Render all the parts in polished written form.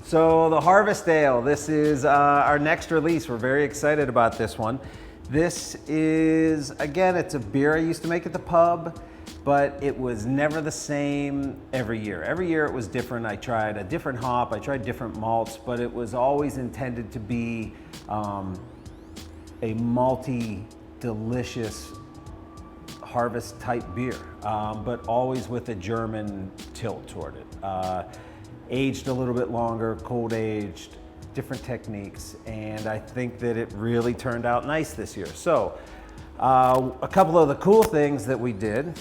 So the Harvest Ale, this is our next release. We're very excited about this one. This is, again, it's a beer I used to make at the pub, but it was never the same every year. Every year it was different. I tried a different hop, I tried different malts, but it was always intended to be a malty, delicious harvest type beer, but always with a German tilt toward it. Aged a little bit longer, cold aged, different techniques, and I think that it really turned out nice this year. So a couple of the cool things that we did,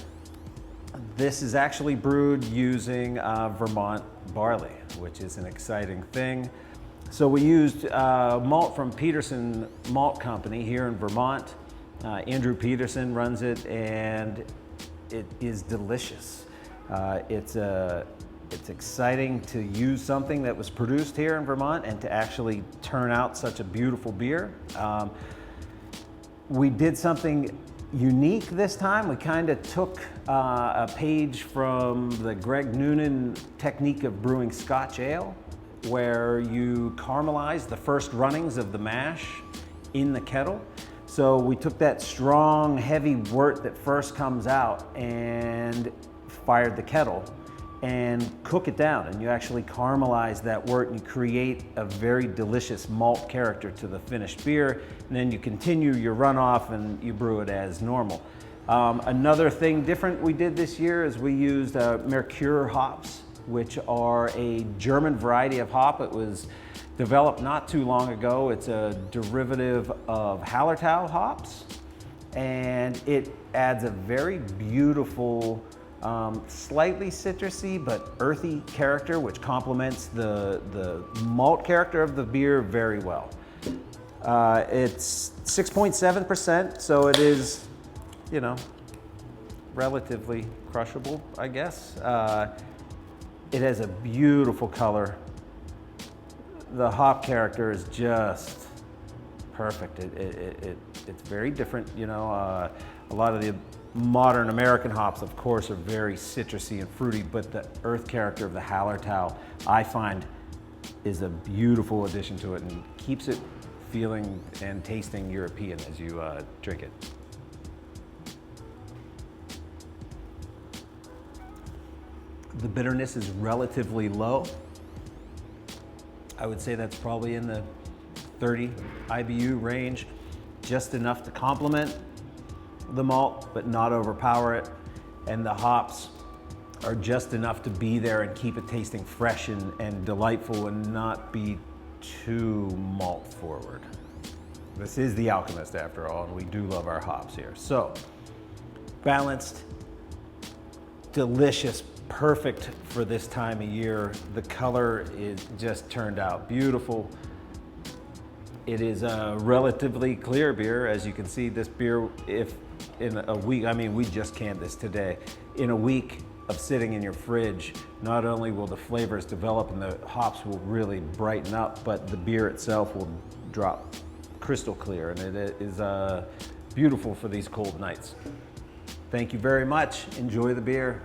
this is actually brewed using Vermont barley, which is an exciting thing. So we used malt from Peterson Malt Company here in Vermont. Andrew Peterson runs it, and it is delicious. It's exciting to use something that was produced here in Vermont and to actually turn out such a beautiful beer. We did something unique this time. We kind of took a page from the Greg Noonan technique of brewing Scotch ale, where you caramelize the first runnings of the mash in the kettle. So we took that strong, heavy wort that first comes out and fired the kettle and cook it down, and you actually caramelize that wort and you create a very delicious malt character to the finished beer, and then you continue your runoff and you brew it as normal. Another thing different we did this year is we used Mercure hops, which are a German variety of hop. It was developed not too long ago. It's a derivative of Hallertau hops, and it adds a very beautiful slightly citrusy but earthy character, which complements the malt character of the beer very well. It's 6.7%, so it is, you know, relatively crushable, I guess. It has a beautiful color. The hop character is just perfect. It's very different, you know. A lot of the modern American hops, of course, are very citrusy and fruity, but the earth character of the Hallertau, I find, is a beautiful addition to it and keeps it feeling and tasting European as you drink it. The bitterness is relatively low. I would say that's probably in the 30 IBU range, just enough to complement the malt, but not overpower it. And the hops are just enough to be there and keep it tasting fresh and delightful and not be too malt forward. This is the Alchemist after all, and we do love our hops here. So, balanced, delicious, perfect for this time of year. The color is just turned out beautiful. It is a relatively clear beer. As you can see, this beer, if in a week, I mean, we just canned this today. In a week of sitting in your fridge, not only will the flavors develop and the hops will really brighten up, but the beer itself will drop crystal clear, and it is beautiful for these cold nights. Thank you very much. Enjoy the beer.